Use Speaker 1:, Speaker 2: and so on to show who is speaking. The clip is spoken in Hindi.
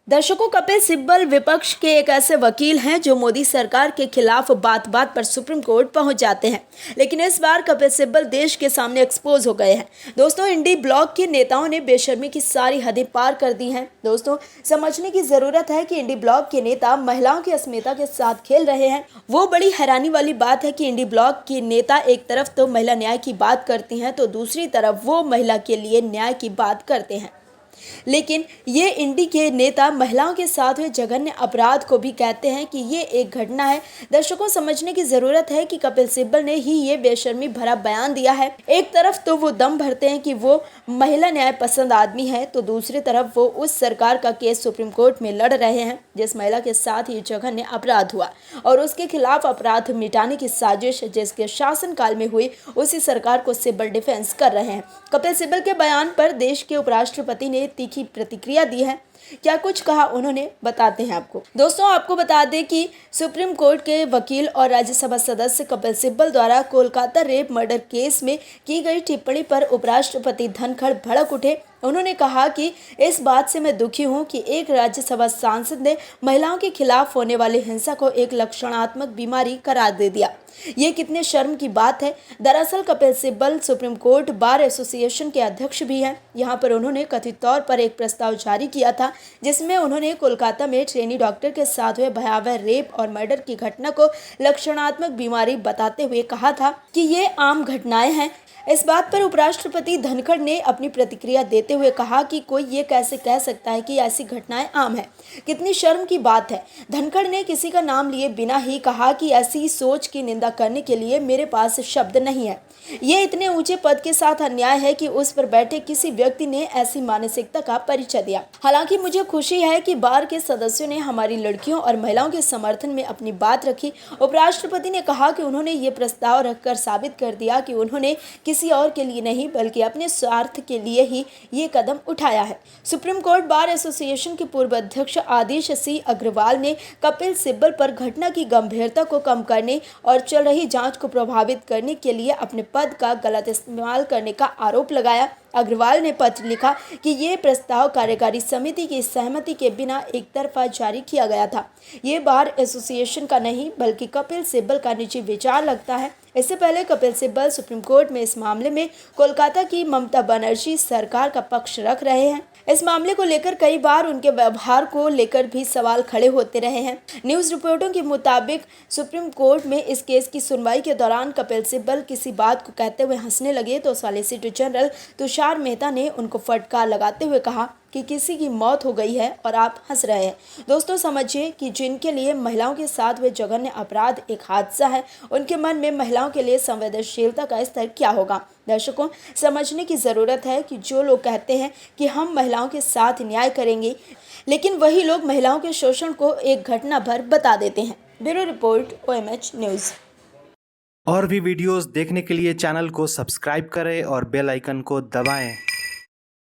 Speaker 1: दर्शकों, कपिल सिब्बल विपक्ष के एक ऐसे वकील हैं जो मोदी सरकार के खिलाफ बात बात पर सुप्रीम कोर्ट पहुंच जाते हैं। लेकिन इस बार कपिल सिब्बल देश के सामने एक्सपोज हो गए हैं। दोस्तों, इंडी ब्लॉक के नेताओं ने बेशर्मी की सारी हदें पार कर दी हैं। दोस्तों, समझने की जरूरत है कि इंडी ब्लॉक के नेता महिलाओं की अस्मिता के साथ खेल रहे हैं। वो बड़ी हैरानी वाली बात है कि इंडी ब्लॉक के नेता एक तरफ तो महिला न्याय की बात करती हैं, तो दूसरी तरफ वो महिला के लिए न्याय की बात करते हैं। लेकिन ये इंडी के नेता महिलाओं के साथ हुए जघन्य अपराध को भी कहते हैं कि ये एक घटना है। दर्शकों, समझने की जरूरत है कि कपिल सिब्बल ने ही ये बेशर्मी भरा बयान दिया है। एक तरफ तो वो दम भरते हैं कि वो महिला न्याय पसंद आदमी है, तो दूसरी तरफ वो उस सरकार का केस सुप्रीम कोर्ट में लड़ रहे हैं जिस महिला के साथ ये जघन्य अपराध हुआ और उसके खिलाफ अपराध मिटाने की साजिश जिसके शासनकाल में हुई, उसी सरकार को सिब्बल डिफेंस कर रहे हैं। कपिल सिब्बल के बयान पर देश के उपराष्ट्रपति ने तीखी प्रतिक्रिया दी है। क्या कुछ कहा उन्होंने, बताते हैं आपको। दोस्तों, आपको बता दें कि सुप्रीम कोर्ट के वकील और राज्यसभा सदस्य कपिल सिब्बल द्वारा कोलकाता रेप मर्डर केस में की गई टिप्पणी पर उपराष्ट्रपति धनखड़ भड़क उठे। उन्होंने कहा कि इस बात से मैं दुखी हूं कि एक राज्यसभा सांसद ने महिलाओं के खिलाफ होने वाली हिंसा को एक लक्षणात्मक बीमारी करार दे दिया। ये कितने शर्म की बात है। दरअसल Kapil Sibal supreme court bar association के अध्यक्ष भी हैं। यहाँ पर उन्होंने कथित तौर पर एक प्रस्ताव जारी किया था जिसमें उन्होंने कोलकाता में ट्रेनी डॉक्टर के साथ हुए भयावह रेप और मर्डर की घटना को लक्षणात्मक बीमारी बताते हुए कहा था कि ये आम घटनाएं हैं। इस बात पर उपराष्ट्रपति धनखड़ ने अपनी प्रतिक्रिया देते हुए कहा कि कोई ये कैसे कह सकता है कि ऐसी घटनाएं आम है। कितनी शर्म की बात है। धनखड़ ने किसी का नाम लिए बिना ही कहा कि ऐसी सोच की निंदा करने के लिए मेरे पास शब्द नहीं है। ये इतने ऊंचे पद के साथ अन्याय है कि उस पर बैठे किसी व्यक्ति ने ऐसी मानसिकता का परिचय दिया। हालांकि मुझे खुशी है कि बार के सदस्यों ने हमारी लड़कियों और महिलाओं के समर्थन में अपनी बात रखी। उपराष्ट्रपति ने कहा कि उन्होंने ये प्रस्ताव रखकर साबित कर दिया कि उन्होंने किसी और के लिए नहीं बल्कि अपने स्वार्थ के लिए ही ये कदम उठाया है। सुप्रीम कोर्ट बार एसोसिएशन के पूर्व अध्यक्ष आदेश सिंह अग्रवाल ने कपिल सिब्बल पर घटना की गंभीरता को कम करने और चल रही जांच को प्रभावित करने के लिए अपने पद का गलत इस्तेमाल करने का आरोप लगाया। अग्रवाल ने पत्र लिखा कि ये प्रस्ताव कार्यकारी समिति की सहमति के बिना एक तरफा जारी किया गया था। ये बार एसोसिएशन का नहीं बल्कि कपिल सिब्बल का निजी विचार लगता है। इससे पहले कपिल सिब्बल सुप्रीम कोर्ट में इस मामले में कोलकाता की ममता बनर्जी सरकार का पक्ष रख रहे हैं। इस मामले को लेकर कई बार उनके व्यवहार को लेकर भी सवाल खड़े होते रहे हैं। न्यूज़ रिपोर्टों के मुताबिक सुप्रीम कोर्ट में इस केस की सुनवाई के दौरान कपिल सिब्बल किसी बात को कहते हुए हंसने लगे तो सॉलिसिटर जनरल तुषार मेहता ने उनको फटकार लगाते हुए कहा कि किसी की मौत हो गई है और आप हंस रहे हैं। दोस्तों, समझिए कि जिनके लिए महिलाओं के साथ हुए जघन्य अपराध एक हादसा है, उनके मन में महिलाओं के लिए संवेदनशीलता का स्तर क्या होगा। दर्शकों, समझने की ज़रूरत है कि जो लोग कहते हैं कि हम महिलाओं के साथ न्याय करेंगे, लेकिन वही लोग महिलाओं के शोषण को एक घटना भर बता देते हैं। Bureau report, OMH news.
Speaker 2: और भी वीडियोस देखने के लिए चैनल को सब्सक्राइब करें और बेल आइकन को दबाएं।